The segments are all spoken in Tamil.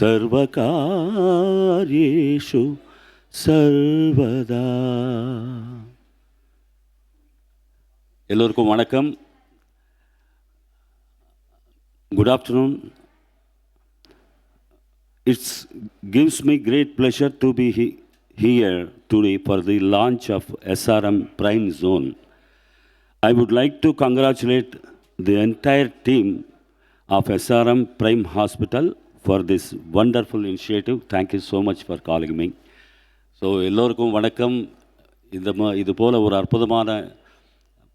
सर्वकार्येषु सर्वदा. எல்லோருக்கும் வணக்கம். Good afternoon. It gives me great pleasure to be here today for the launch of SRM Prime Zone. I would like to congratulate the entire team of SRM Prime Hospital for this wonderful initiative. Thank you so much for calling me. So எல்லோருக்கும் வணக்கம். இது போல் ஒரு அற்புதமான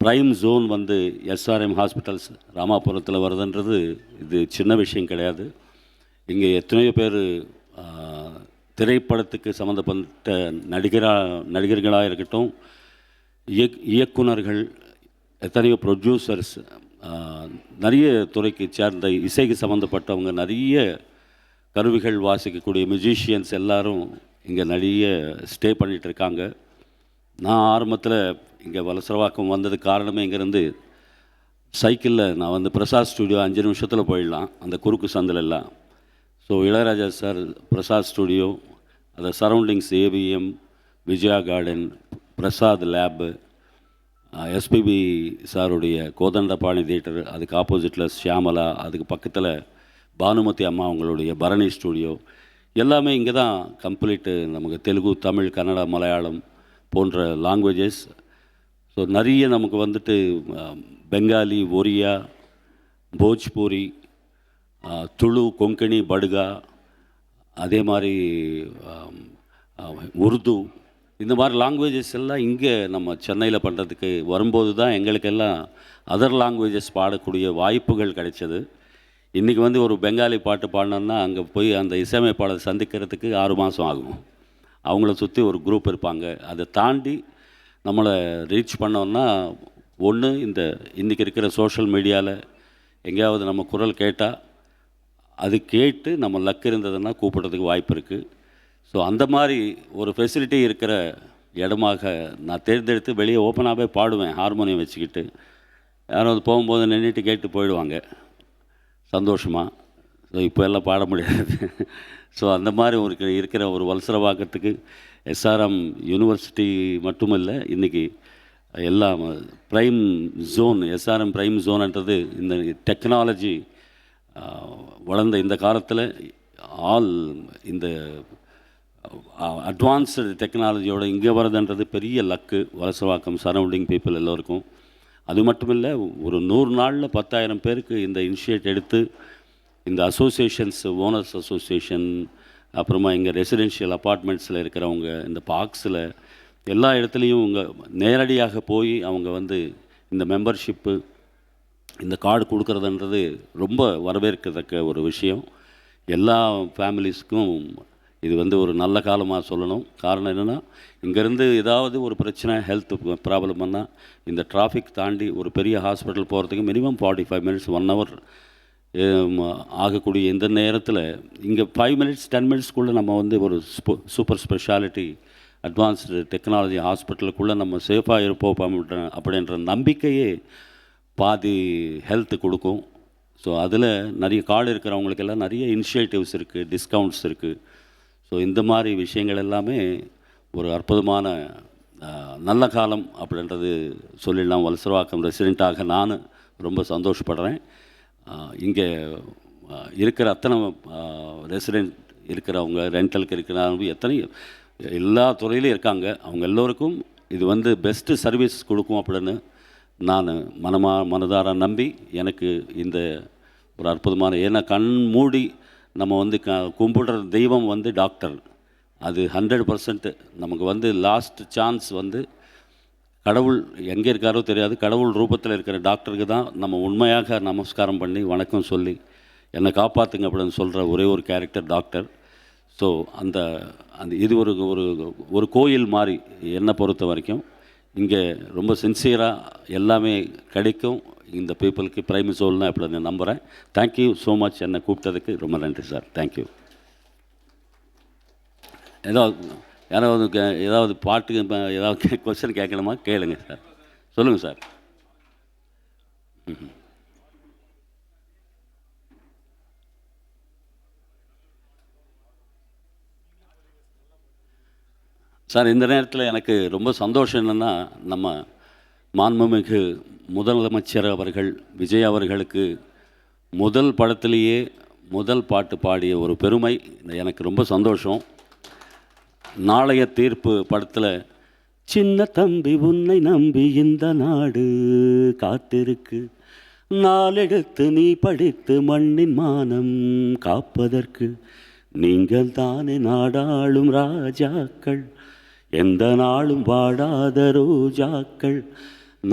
ப்ரைம் ஜோன் வந்து எஸ்ஆர்எம் ஹாஸ்பிட்டல்ஸ் ராமாபுரத்தில் வருதுன்றது இது சின்ன விஷயம் கிடையாது. இங்கே எத்தனையோ பேர் திரைப்படத்துக்கு சம்மந்தப்பட்ட நடிகர்களாக இருக்கட்டும், இயக்குனர்கள், எத்தனையோ ப்ரொடியூசர்ஸ், நிறைய துறைக்கு சேர்ந்த இசைக்கு சம்மந்தப்பட்டவங்க, நிறைய கருவிகள் வாசிக்கக்கூடிய மியூசிஷியன்ஸ் எல்லோரும் இங்கே நிறைய ஸ்டே பண்ணிகிட்ருக்காங்க. நான் ஆரம்பத்தில் இங்கே வலசரவாக்கம் வந்தது காரணமே இங்கேருந்து சைக்கிளில் நான் வந்து பிரசாத் ஸ்டுடியோ 5 நிமிஷத்தில் போயிடலாம், அந்த குறுக்கு சந்தில் எல்லாம். So Ilaiyaraaja sir Prasad studio, அந்த surroundings AVM, Vijaya garden, Prasad lab, SPB சாருடைய கோதண்டபாணி தியேட்டர், அதுக்கு ஆப்போசிட்டில் ஷியாமலா, அதுக்கு பக்கத்தில் பானுமதி அம்மா அவங்களுடைய பரணி ஸ்டுடியோ, எல்லாமே இங்கே தான் கம்ப்ளீட்டு. நமக்கு தெலுங்கு, தமிழ், கன்னடா, மலையாளம் போன்ற லாங்குவேஜஸ். ஸோ நிறைய நமக்கு வந்துட்டு பெங்காலி, ஒரியா, போஜ்பூரி, துளு, கொங்கணி, படுகா, அதே மாதிரி உருது, இந்த மாதிரி லாங்குவேஜஸ் எல்லாம் இங்கே நம்ம சென்னையில் பண்ணுறதுக்கு வரும்போது தான் எங்களுக்கெல்லாம் அதர் லாங்குவேஜஸ் பாடக்கூடிய வாய்ப்புகள் கிடைச்சது. இன்றைக்கி வந்து ஒரு பெங்காலி பாட்டு பாடினோன்னா அங்கே போய் அந்த இசையமைப்பாளர் சந்திக்கிறதுக்கு 6 மாதம் ஆகும். அவங்கள சுற்றி ஒரு குரூப் இருப்பாங்க. அதை தாண்டி நம்மளை ரீச் பண்ணோன்னா ஒன்று இந்த இன்றைக்கி இருக்கிற சோஷியல் மீடியாவில் எங்கேயாவது நம்ம குரல் கேட்டால் அது கேட்டு நம்ம லக் இருந்ததுன்னா கூப்பிட்றதுக்கு வாய்ப்பு இருக்குது. ஸோ அந்த மாதிரி ஒரு ஃபெசிலிட்டி இருக்கிற இடமாக நான் தேர்ந்தெடுத்து வெளியே ஓப்பனாகவே பாடுவேன், ஹார்மோனியம் வச்சுக்கிட்டு. யாராவது போகும்போது நின்றுட்டு கேட்டு போயிடுவாங்க சந்தோஷமாக. ஸோ இப்போ எல்லாம் பாட முடியாது. ஸோ அந்த மாதிரி இருக்கிற ஒரு வலசரவாக்கத்துக்கு எஸ்ஆர்எம் யூனிவர்சிட்டி மட்டுமில்லை, இன்றைக்கி எல்லாம் ப்ரைம் ஜோன், எஸ்ஆர்எம் ப்ரைம் ஜோன்ன்றது இந்த டெக்னாலஜி வளர்ந்த இந்த காலத்தில் இந்த அட்வான்ஸ்டு டெக்னாலஜியோடு இங்கே வரதுன்றது பெரிய லக்கு வலசரவாக்கம் சரௌண்டிங் பீப்புள் எல்லோருக்கும். அது மட்டும் இல்லை, ஒரு 100 நாளில் 10,000 பேருக்கு இந்த இனிஷியேட் எடுத்து இந்த அசோசியேஷன்ஸ், ஓனர்ஸ் அசோசியேஷன், அப்புறமா இங்கே ரெசிடென்ஷியல் அப்பார்ட்மெண்ட்ஸில் இருக்கிறவங்க, இந்த பார்க்ஸில் எல்லா இடத்துலையும் இங்கே நேரடியாக போய் அவங்க வந்து இந்த மெம்பர்ஷிப்பு, இந்த கார்டு கொடுக்குறதுன்றது ரொம்ப வரவேற்கத்தக்க ஒரு விஷயம். எல்லா ஃபேமிலிஸ்க்கும் இது வந்து ஒரு நல்ல காலமாக சொல்லணும். காரணம் என்னென்னா, இங்கேருந்து ஏதாவது ஒரு பிரச்சனை, ஹெல்த் ப்ராப்ளம் பண்ணால் இந்த டிராஃபிக் தாண்டி ஒரு பெரிய ஹாஸ்பிட்டல் போகிறதுக்கு மினிமம் 45 மினிட்ஸ் 1 ஹவர் ஆகக்கூடிய இந்த நேரத்தில் இங்கே 5 மினிட்ஸ் 10 மினிட்ஸ்க்குள்ளே நம்ம வந்து ஒரு சூப்பர் ஸ்பெஷாலிட்டி அட்வான்ஸ்டு டெக்னாலஜி ஹாஸ்பிட்டலுக்குள்ளே நம்ம சேஃபாக இருப்போம் அப்படின்ற நம்பிக்கையே பாதி ஹெல்த்து கொடுக்கும். ஸோ அதில் நிறைய கார்டு இருக்கிறவங்களுக்கெல்லாம் நிறைய இனிஷியேட்டிவ்ஸ் இருக்குது, டிஸ்கவுண்ட்ஸ் இருக்குது. ஸோ இந்த மாதிரி விஷயங்கள் எல்லாமே ஒரு அற்புதமான நல்ல காலம் அப்படின்றது சொல்லிடலாம். வலசரவாக்கம் ரெசிடெண்ட்டாக நான் ரொம்ப சந்தோஷப்படுறேன். இங்கே இருக்கிற அத்தனை ரெசிடெண்ட் இருக்கிறவங்க, ரெண்டலுக்கு இருக்கிறவங்க, எத்தனை எல்லா துறையிலையும் இருக்காங்க, அவங்க எல்லோருக்கும் இது வந்து பெஸ்ட்டு சர்வீஸ் கொடுக்கும் அப்படின்னு நான் மனதார நம்பி எனக்கு இந்த ஒரு அற்புதமான, ஏன்னா கண் மூடி நம்ம வந்து கும்பிடுற தெய்வம் வந்து டாக்டர். அது 100% நமக்கு வந்து லாஸ்ட் சான்ஸ் வந்து கடவுள் எங்கே இருக்காரோ தெரியாது, கடவுள் ரூபத்தில் இருக்கிற டாக்டருக்கு தான் நம்ம உண்மையாக நமஸ்காரம் பண்ணி வணக்கம் சொல்லி என்னை காப்பாற்றுங்க அப்படின்னு சொல்கிற ஒரே ஒரு கேரக்டர் டாக்டர். ஸோ அந்த இது ஒரு ஒரு கோயில் மாதிரி என்னை பொறுத்த வரைக்கும். இங்கே ரொம்ப சின்சியராக எல்லாமே கிடைக்கும் இந்த பீப்புளுக்கு. ப்ரைம் ஜோன்னா இப்படி நான் நம்புகிறேன். Thank you so much. என்னை கூப்பிட்டதுக்கு ரொம்ப நன்றி சார். தேங்க்யூ. ஏதாவது பாட்டுக்கு ஏதாவது கொஸ்டின் கேட்கணுமா? கேளுங்க சார். சொல்லுங்கள் சார். சார் இந்த நேரத்தில் எனக்கு ரொம்ப சந்தோஷம் என்னென்னா, நம்ம மாண்புமிகு முதலமைச்சர் அவர்கள் விஜய் அவர்களுக்கு முதல் படத்திலேயே முதல் பாட்டு பாடிய ஒரு பெருமை எனக்கு ரொம்ப சந்தோஷம். நாளைய தீர்ப்பு படத்தில் சின்ன தம்பி உன்னை நம்பி இந்த நாடு காத்திருக்கு, நாளெடுத்து நீ படித்து மண்ணின் மானம் காப்பதற்கு, நீங்கள் தானே நாடாளும் ராஜாக்கள், எந்த நாளும் வாடாத ரோஜாக்கள்,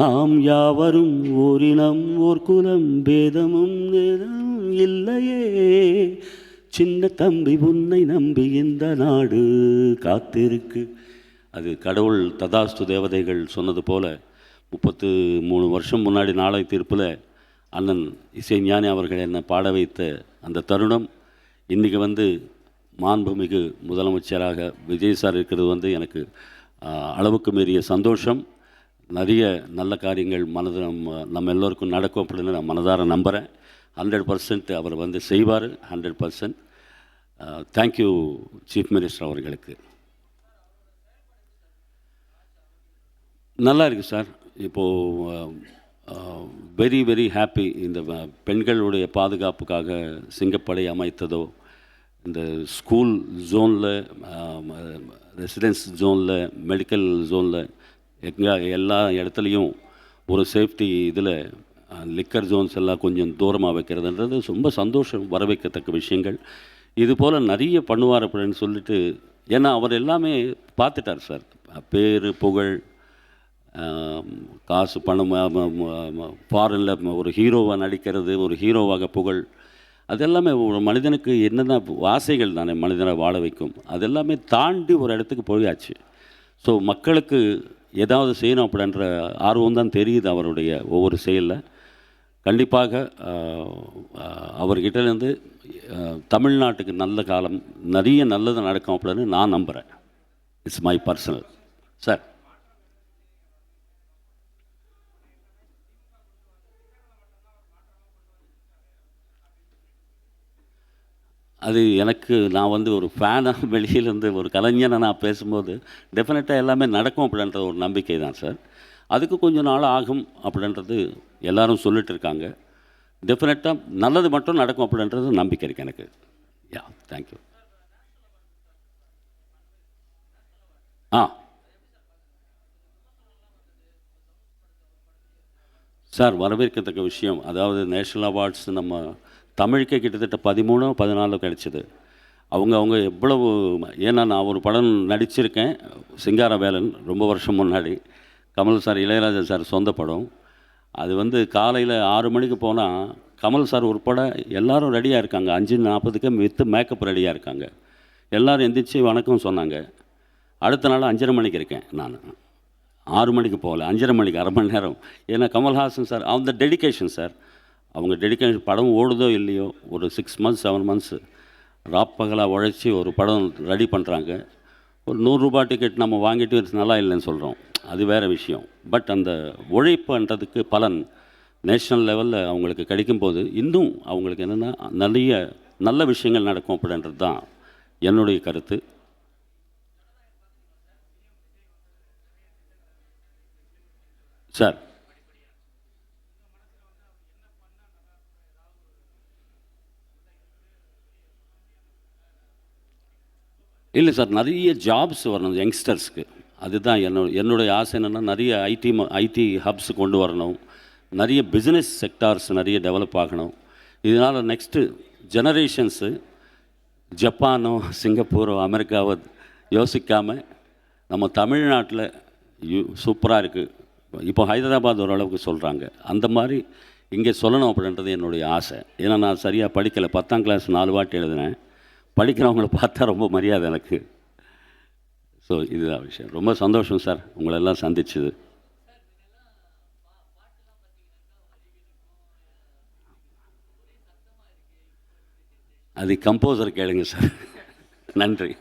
நாம் யாவரும் ஓரினம் ஓர் குலம் பேதமும் இல்லையே, சின்ன தம்பி உன்னை நம்பி இந்த நாடு காத்திருக்கு. அது கடவுள் ததாஸ்து தேவதைகள் சொன்னது போல் 33 வருஷம் முன்னாடி நாளை தீர்ப்பில் அண்ணன் இசைஞானி அவர்கள் என்னை பாட வைத்த அந்த தருணம் இன்றைக்கி வந்து மாண்புமிகு முதலமைச்சராக விஜய் சார் இருக்கிறது எனக்கு அளவுக்கு மீறிய சந்தோஷம். நிறைய நல்ல காரியங்கள் நம்ம எல்லோருக்கும் நடக்கும் அப்படின்னு நான் மனதார நம்புகிறேன். 100% அவர் செய்வார். 100%. தேங்க்யூ சீஃப் மினிஸ்டர் அவர்களுக்கு. நல்லா இருக்குது சார். இப்போது வெரி வெரி ஹாப்பி. இந்த பெண்களுடைய பாதுகாப்புக்காக சிங்கப்படை அமைத்ததோ, இந்த ஸ்கூல் ஜோனில், ரெசிடென்ஸ் ஜோனில், மெடிக்கல் ஜோனில் எல்லா இடத்துலையும் ஒரு சேஃப்டி இதில் லிக்கர் ஜோன்ஸ் எல்லாம் கொஞ்சம் தூரமாக வைக்கிறதுன்றது ரொம்ப சந்தோஷம், வரவைக்கத்தக்க விஷயங்கள். இது போல் நிறைய பண்ணுவார் அப்படின்னு சொல்லிட்டு, ஏன்னா அவர் எல்லாமே பார்த்துட்டார் சார். பேர் புகழ், காசு, பணம், ஃபாரினில் ஒரு ஹீரோவாக நடிக்கிறது, ஒரு ஹீரோவாக புகழ், அதெல்லாமே ஒரு மனிதனுக்கு என்னென்ன ஆசைகள் தானே மனிதனை வாழ வைக்கும். அதெல்லாமே தாண்டி ஒரு இடத்துக்கு போயாச்சு. ஸோ மக்களுக்கு ஏதாவது செய்யணும் அப்படின்ற ஆர்வம் தான் தெரியுது அவருடைய ஒவ்வொரு செயலில். கண்டிப்பாக அவர்கிட்டேருந்து தமிழ்நாட்டுக்கு நல்ல காலம், நிறைய நல்லது நடக்கும் அப்படின்னு நான் நம்புகிறேன். It's my personal. சார், அது எனக்கு நான் ஒரு ஃபேனாக வெளியிலேருந்து ஒரு கலைஞனை நான் பேசும்போது டெஃபினட்டாக எல்லாமே நடக்கும் அப்படின்ற ஒரு நம்பிக்கை தான் சார். அதுக்கு கொஞ்சம் நாள் ஆகும் அப்படின்றது எல்லோரும் சொல்லிட்டு இருக்காங்க. டெஃபினட்டாக நல்லது மட்டும் நடக்கும் அப்படின்றது நம்பிக்கை இருக்குது எனக்கு. யா, தேங்க்யூ. சார், வரவேற்கத்தக்க விஷயம். அதாவது நேஷ்னல் அவார்ட்ஸ் நம்ம தமிழுக்கே கிட்டத்தட்ட 13-14 கிடச்சிது. அவங்க எவ்வளவு, ஏன்னா நான் ஒரு படம் நடிச்சிருக்கேன், சிங்காரவேலன், ரொம்ப வருஷம் முன்னாடி. கமல் சார், இளையராஜா சார் சொந்த படம். அது காலையில் 6 மணிக்கு போனால் கமல் சார் உட்பட எல்லோரும் ரெடியாக இருக்காங்க. 5:40க்கு வித்து மேக்கப் ரெடியாக இருக்காங்க. எல்லோரும் எந்திரிச்சு வணக்கம் சொன்னாங்க. அடுத்த நாள் 5:30 மணிக்கு இருக்கேன் நான். 6 மணிக்கு போகல, 5:30 மணிக்கு, அரை மணி நேரம். ஏன்னா கமல்ஹாசன் சார் அந்த டெடிக்கேஷன் சார். அவங்க டெடிக்கேஷன், படம் ஓடுதோ இல்லையோ, ஒரு 6 மந்த்ஸ் 7 மந்த்ஸ் ராப்பகலாக உழைச்சி ஒரு படம் ரெடி பண்ணுறாங்க. ஒரு 100 ரூபாய் டிக்கெட் நம்ம வாங்கிட்டு நல்லா இல்லைன்னு சொல்கிறோம், அது வேறு விஷயம். பட் அந்த உழைப்புன்றதுக்கு பலன் நேஷ்னல் லெவலில் அவங்களுக்கு கிடைக்கும்போது இன்னும் அவங்களுக்கு என்னென்னா நிறைய நல்ல விஷயங்கள் நடக்கும் அப்படின்றது தான் என்னுடைய கருத்து. சார், இல்லை சார், நிறைய ஜாப்ஸ் வரணும் யங்ஸ்டர்ஸ்க்கு. அதுதான் என்னுடைய ஆசை. என்னென்னா நிறைய ஐடி ஹப்ஸ் கொண்டு வரணும், நிறைய பிஸ்னஸ் செக்டார்ஸ் நிறைய டெவலப் ஆகணும். இதனால் நெக்ஸ்ட்டு ஜெனரேஷன்ஸு ஜப்பானோ சிங்கப்பூரோ அமெரிக்காவோ யோசிக்காமல் நம்ம தமிழ்நாட்டில் சூப்பராக இருக்குது. இப்போ ஹைதராபாத் ஓரளவுக்கு சொல்கிறாங்க, அந்த மாதிரி இங்கே சொல்லணும் அப்படின்றது என்னுடைய ஆசை. ஏன்னா நான் சரியாக படிக்கலை, 10ஆம் கிளாஸ் 4 வாட்டி எழுதினேன். படிக்கிறவங்கள பார்த்தா ரொம்ப மரியாதை எனக்கு. ஸோ இதுதான் விஷயம். ரொம்ப சந்தோஷம் சார் உங்களெல்லாம் சந்திச்சது. அது கம்போசர் கேளுங்க சார். நன்றி.